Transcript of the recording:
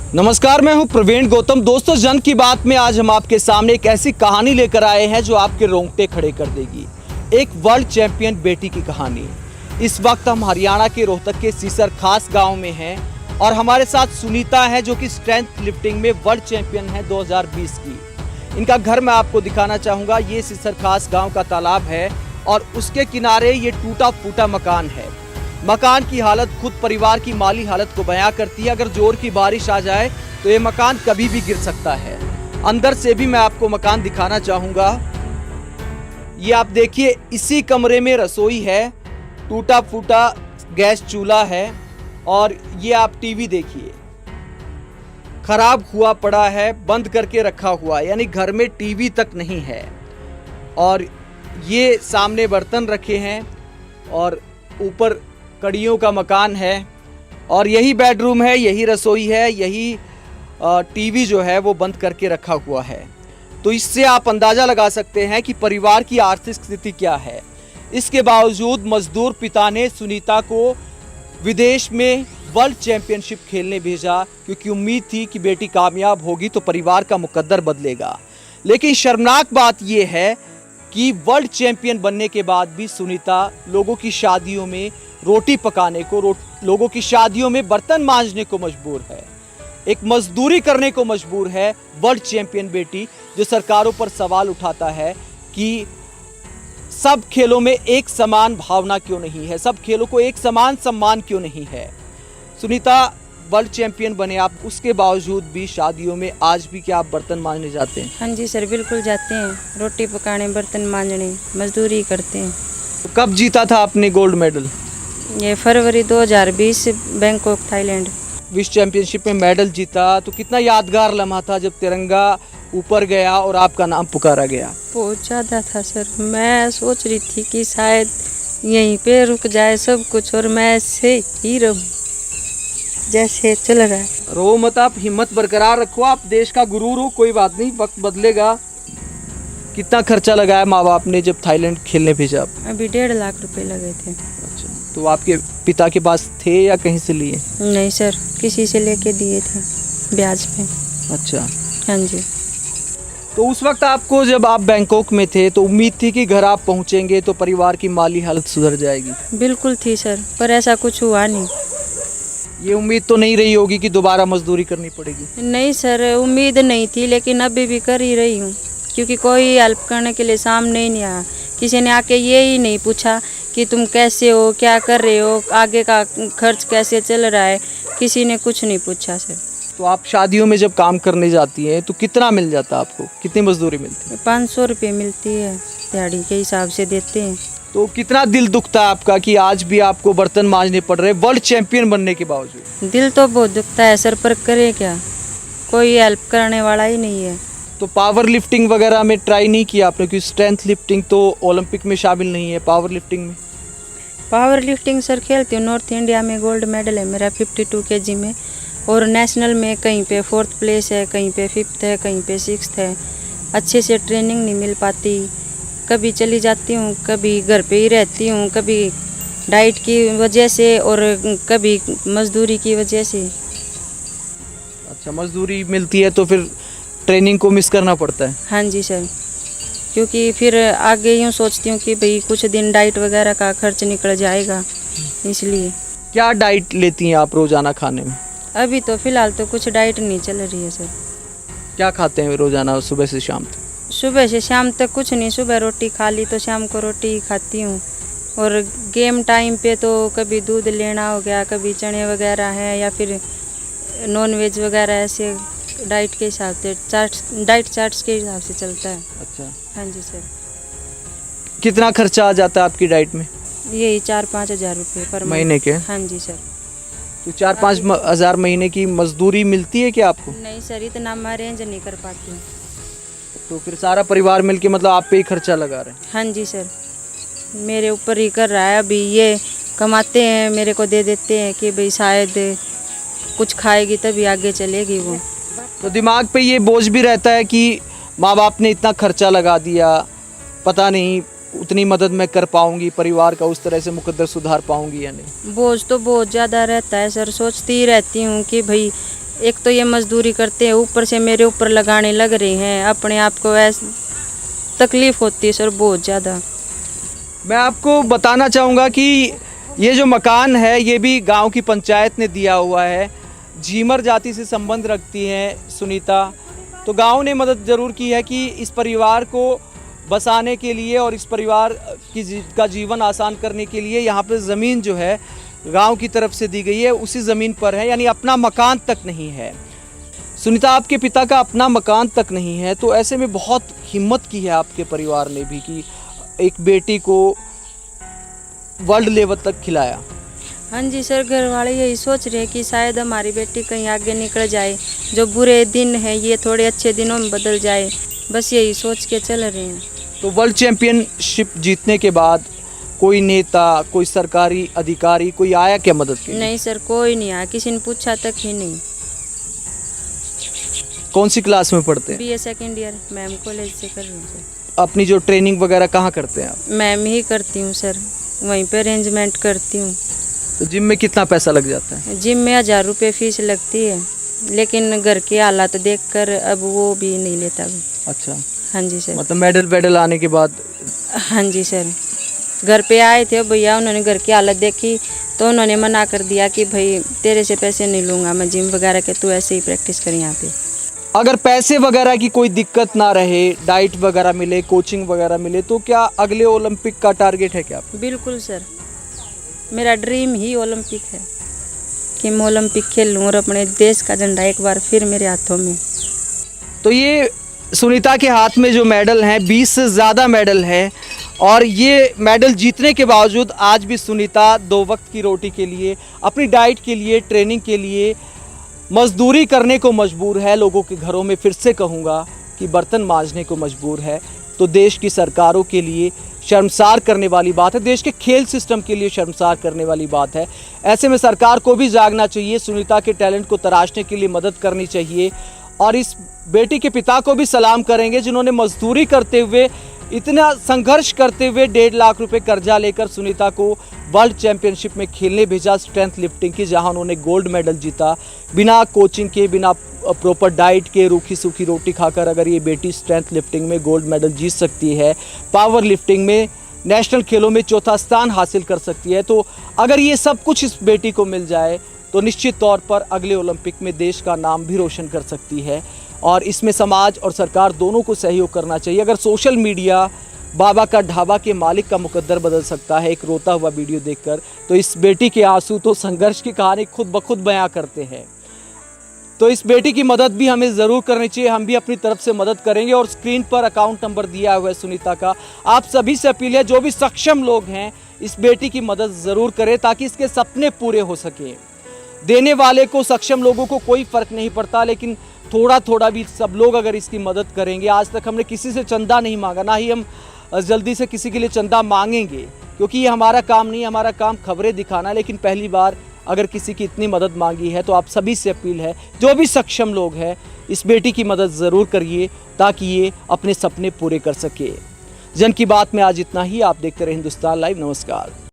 नमस्कार, मैं हूं प्रवीण गौतम। दोस्तों, जन की बात में आज हम आपके सामने एक ऐसी कहानी लेकर आए हैं जो आपके रोंगटे खड़े कर देगी। एक वर्ल्ड चैंपियन बेटी की कहानी। इस वक्त हम हरियाणा के रोहतक के सीसर खास गांव में हैं और हमारे साथ सुनीता है जो कि स्ट्रेंथ लिफ्टिंग में वर्ल्ड चैंपियन है 2020 की। इनका घर मैं आपको दिखाना चाहूँगा। ये सीसर खास गाँव का तालाब है और उसके किनारे ये टूटा फूटा मकान है। मकान की हालत खुद परिवार की माली हालत को बयां करती है। अगर जोर की बारिश आ जाए तो ये मकान कभी भी गिर सकता है। अंदर से भी मैं आपको मकान दिखाना चाहूँगा। ये आप देखिए, इसी कमरे में रसोई है, टूटा फूटा गैस चूल्हा है और ये आप टीवी देखिए, खराब हुआ पड़ा है, बंद करके रखा हुआ, यानी घर में टीवी तक नहीं है। और ये सामने बर्तन रखे हैं और ऊपर कड़ियों का मकान है और यही बेडरूम है, यही रसोई है, यही टीवी जो है वो बंद करके रखा हुआ है। तो इससे आप अंदाज़ा लगा सकते हैं कि परिवार की आर्थिक स्थिति क्या है। इसके बावजूद मजदूर पिता ने सुनीता को विदेश में वर्ल्ड चैंपियनशिप खेलने भेजा, क्योंकि उम्मीद थी कि बेटी कामयाब होगी तो परिवार का मुकद्दर बदलेगा। लेकिन शर्मनाक बात यह है कि वर्ल्ड चैंपियन बनने के बाद भी सुनीता लोगों की शादियों में रोटी पकाने को, लोगों की शादियों में बर्तन मांजने को मजबूर है, एक मजदूरी करने को मजबूर है। वर्ल्ड चैंपियन बेटी जो सरकारों पर सवाल उठाता है कि सब खेलों में एक समान भावना क्यों नहीं है, सब खेलों को एक समान सम्मान क्यों नहीं है। सुनीता वर्ल्ड चैंपियन बने आप, उसके बावजूद भी शादियों में आज भी क्या आप बर्तन मांजने जाते हैं? हाँ जी सर, बिल्कुल जाते हैं। रोटी पकाने, बर्तन मांजने, मजदूरी करते हैं। तो कब जीता था आपने गोल्ड मेडल? ये फरवरी 2020 बैंकॉक थाईलैंड। विश्व चैंपियनशिप में मेडल जीता, तो कितना यादगार लम्हा था जब तिरंगा ऊपर गया और आपका नाम पुकारा गया? बहुत ज़्यादा था सर। मैं सोच रही थी कि शायद यहीं पे रुक जाए सब कुछ और मैं ऐसे ही रहूं जैसे चल रहा है। रो मत, आप हिम्मत बरकरार रखो, आप देश का गुरूर हो, कोई बात नहीं, वक्त बदलेगा। कितना खर्चा लगाया माँ बाप ने जब थाईलैंड खेलने भेजा? अभी 1.5 लाख रुपए लगे थे। अच्छा, तो आपके पिता के पास थे या कहीं से लिए? नहीं सर, किसी से लेके दिए थे ब्याज पे। अच्छा, हाँ जी। तो उस वक्त आपको, जब आप बैंकॉक में थे, तो उम्मीद थी कि घर आप पहुंचेंगे तो परिवार की माली हालत सुधर जाएगी? बिल्कुल थी सर, पर ऐसा कुछ हुआ नहीं। ये उम्मीद तो नहीं रही होगी कि दोबारा मजदूरी करनी पड़ेगी? नहीं सर, उम्मीद नहीं थी, लेकिन अभी भी कर ही रही हूँ, क्योंकि कोई हेल्प करने के लिए सामने ही नहीं आया। किसी ने आके ये ही नहीं पूछा कि तुम कैसे हो, क्या कर रहे हो, आगे का खर्च कैसे चल रहा है, किसी ने कुछ नहीं पूछा सर। तो आप शादियों में जब काम करने जाती हैं तो कितना मिल जाता आपको, कितनी मजदूरी मिलती है? 500 रुपये मिलती है, दिहाड़ी के हिसाब से देते हैं। तो कितना दिल दुखता है आपका कि आज भी आपको बर्तन मांजने पड़ रहे वर्ल्ड चैंपियन बनने के बावजूद? दिल तो बहुत दुखता है सर, पर करे क्या, कोई हेल्प करने वाला ही नहीं है। तो पावर लिफ्टिंग वगैरह में ट्राई नहीं किया आपने? क्योंकि स्ट्रेंथ लिफ्टिंग तो ओलंपिक में शामिल नहीं है, पावर लिफ्टिंग में? पावर लिफ्टिंग सर खेलती हूँ, नॉर्थ इंडिया में गोल्ड मेडल है मेरा 52 kg में, और नेशनल में कहीं पे 4th प्लेस है, कहीं पे 5th है, कहीं पे 6th है। अच्छे से ट्रेनिंग नहीं मिल पाती, कभी चली जाती हूँ, कभी घर पे ही रहती हूँ, कभी डाइट की वजह से और कभी मजदूरी की वजह से। अच्छा, मजदूरी मिलती है तो फिर ट्रेनिंग को मिस करना पड़ता है? हाँ जी सर, क्योंकि फिर आगे यूँ सोचती हूँ कि भाई कुछ दिन डाइट वगैरह का खर्च निकल जाएगा, इसलिए। क्या डाइट लेती हैं आप रोजाना खाने में? अभी तो फ़िलहाल तो कुछ डाइट नहीं चल रही है सर। क्या खाते हैं रोजाना सुबह से शाम तक? सुबह से शाम तक कुछ नहीं, सुबह रोटी खा ली तो शाम को रोटी ही खाती हूँ, और गेम टाइम पे तो कभी दूध लेना हो गया, कभी चने वगैरह हैं, या फिर नॉन वेज वगैरह, ऐसे डाइट के हिसाब से डाइट चार्ट्स के हिसाब से चलता है। अच्छा, हाँ जी सर। कितना खर्चा आ जाता है आपकी डाइट में? यही 4-5 हज़ार रुपये पर महीने के? हाँ जी सर। तो 4-5 हज़ार महीने की मजदूरी मिलती है क्या आपको? नहीं सर, इतना मैं अरेंज नहीं कर पाती हूँ। तो फिर सारा परिवार मिलके मतलब आप पे ही खर्चा लगा रहे हैं? हाँ जी सर, मेरे ऊपर ही कर रहा है। अभी ये कमाते हैं, मेरे को दे देते हैं कि भाई शायद कुछ खाएगी तभी आगे चलेगी वो। तो दिमाग पे ये बोझ भी रहता है कि माँ बाप ने इतना खर्चा लगा दिया, पता नहीं उतनी मदद मैं कर पाऊंगी, परिवार का उस तरह से मुकद्दर सुधार पाऊंगी या नहीं? बोझ तो बहुत ज़्यादा रहता है सर, सोचती ही रहती हूँ कि भाई एक तो ये मजदूरी करते हैं, ऊपर से मेरे ऊपर लगाने लग रहे हैं, अपने आप को ऐसे तकलीफ होती है सर बहुत ज़्यादा। मैं आपको बताना चाहूँगा कि ये जो मकान है ये भी गांव की पंचायत ने दिया हुआ है। झीमर जाति से संबंध रखती हैं सुनीता, तो गांव ने मदद ज़रूर की है कि इस परिवार को बसाने के लिए और इस परिवार का जीवन आसान करने के लिए यहाँ पर ज़मीन जो है गांव की तरफ से दी गई है, उसी ज़मीन पर है, यानी अपना मकान तक नहीं है। सुनीता, आपके पिता का अपना मकान तक नहीं है, तो ऐसे में बहुत हिम्मत की है आपके परिवार ने भी कि एक बेटी को वर्ल्ड लेवल तक खिलाया। हाँ जी सर, घर वाले यही सोच रहे हैं कि शायद हमारी बेटी कहीं आगे निकल जाए, जो बुरे दिन है ये थोड़े अच्छे दिनों में बदल जाए, बस यही सोच के चल रहे हैं। तो वर्ल्ड चैंपियनशिप जीतने के बाद कोई नेता, कोई सरकारी अधिकारी कोई आया क्या मदद के लिए? नहीं सर, कोई नहीं आया, किसी ने पूछा तक ही नहीं। कौन सी क्लास में पढ़ते हैं? BA second year ma'am college से कर रही हूँ सर। अपनी जो ट्रेनिंग वगैरह कहाँ करते हैं आप? मैम ही करती हूँ सर, वहीं पे अरेंजमेंट करती हूँ। तो जिम में कितना पैसा लग जाता है? जिम में 1000 रुपये फीस लगती है, लेकिन घर के हालात देखकर अब वो भी नहीं लेता भी। अच्छा, हाँ जी सर। मतलब मेडल आने के बाद? हाँ जी सर, घर पे आए थे भैया, उन्होंने घर की हालत देखी तो उन्होंने मना कर दिया कि भाई तेरे से पैसे नहीं लूँगा मैं जिम वगैरह के, तू ऐसे ही प्रैक्टिस कर यहाँ पे। अगर पैसे वगैरह की कोई दिक्कत ना रहे, डाइट वगैरह मिले, कोचिंग वगैरह मिले, तो क्या अगले ओलंपिक का टारगेट है क्या? बिल्कुल सर, मेरा ड्रीम ही ओलंपिक है कि मैं ओलंपिक खेल लूँ और अपने देश का झंडा एक बार फिर मेरे हाथों में। तो ये सुनीता के हाथ में जो मेडल हैं 20 से ज़्यादा मेडल हैं, और ये मेडल जीतने के बावजूद आज भी सुनीता 2 वक्त की रोटी के लिए, अपनी डाइट के लिए, ट्रेनिंग के लिए मजदूरी करने को मजबूर है। लोगों के घरों में फिर से कहूँगा कि बर्तन मांजने को मजबूर है। तो देश की सरकारों के लिए शर्मसार करने वाली बात है, देश के खेल सिस्टम के लिए शर्मसार करने वाली बात है। ऐसे में सरकार को भी जागना चाहिए, सुनीता के टैलेंट को तराशने के लिए मदद करनी चाहिए। और इस बेटी के पिता को भी सलाम करेंगे जिन्होंने मजदूरी करते हुए, इतना संघर्ष करते हुए 1.5 लाख रुपए कर्जा लेकर सुनीता को वर्ल्ड चैंपियनशिप में खेलने भेजा, स्ट्रेंथ लिफ्टिंग की, जहां उन्होंने गोल्ड मेडल जीता। बिना कोचिंग के, बिना प्रॉपर डाइट के, रूखी सूखी रोटी खाकर अगर ये बेटी स्ट्रेंथ लिफ्टिंग में गोल्ड मेडल जीत सकती है, पावर लिफ्टिंग में नेशनल खेलों में 4था स्थान हासिल कर सकती है, तो अगर ये सब कुछ इस बेटी को मिल जाए तो निश्चित तौर पर अगले ओलंपिक में देश का नाम भी रोशन कर सकती है। और इसमें समाज और सरकार दोनों को सहयोग करना चाहिए। अगर सोशल मीडिया बाबा का ढाबा के मालिक का मुकद्दर बदल सकता है एक रोता हुआ वीडियो देखकर, तो इस बेटी के आंसू तो संघर्ष की कहानी खुद ब खुद बयां करते हैं। तो इस बेटी की मदद भी हमें ज़रूर करनी चाहिए, हम भी अपनी तरफ से मदद करेंगे। और स्क्रीन पर अकाउंट नंबर दिया हुआ है सुनीता का, आप सभी से अपील है, जो भी सक्षम लोग हैं इस बेटी की मदद ज़रूर करें ताकि इसके सपने पूरे हो सके। देने वाले को, सक्षम लोगों को कोई फ़र्क नहीं पड़ता, लेकिन थोड़ा थोड़ा भी सब लोग अगर इसकी मदद करेंगे। आज तक हमने किसी से चंदा नहीं मांगा, ना ही हम जल्दी से किसी के लिए चंदा मांगेंगे, क्योंकि ये हमारा काम नहीं है। हमारा काम खबरें दिखाना, लेकिन पहली बार अगर किसी की इतनी मदद मांगी है तो आप सभी से अपील है, जो भी सक्षम लोग हैं इस बेटी की मदद ज़रूर करिए ताकि ये अपने सपने पूरे कर सके। जन की बात में आज इतना ही। आप देखते रहे हिंदुस्तान लाइव। नमस्कार।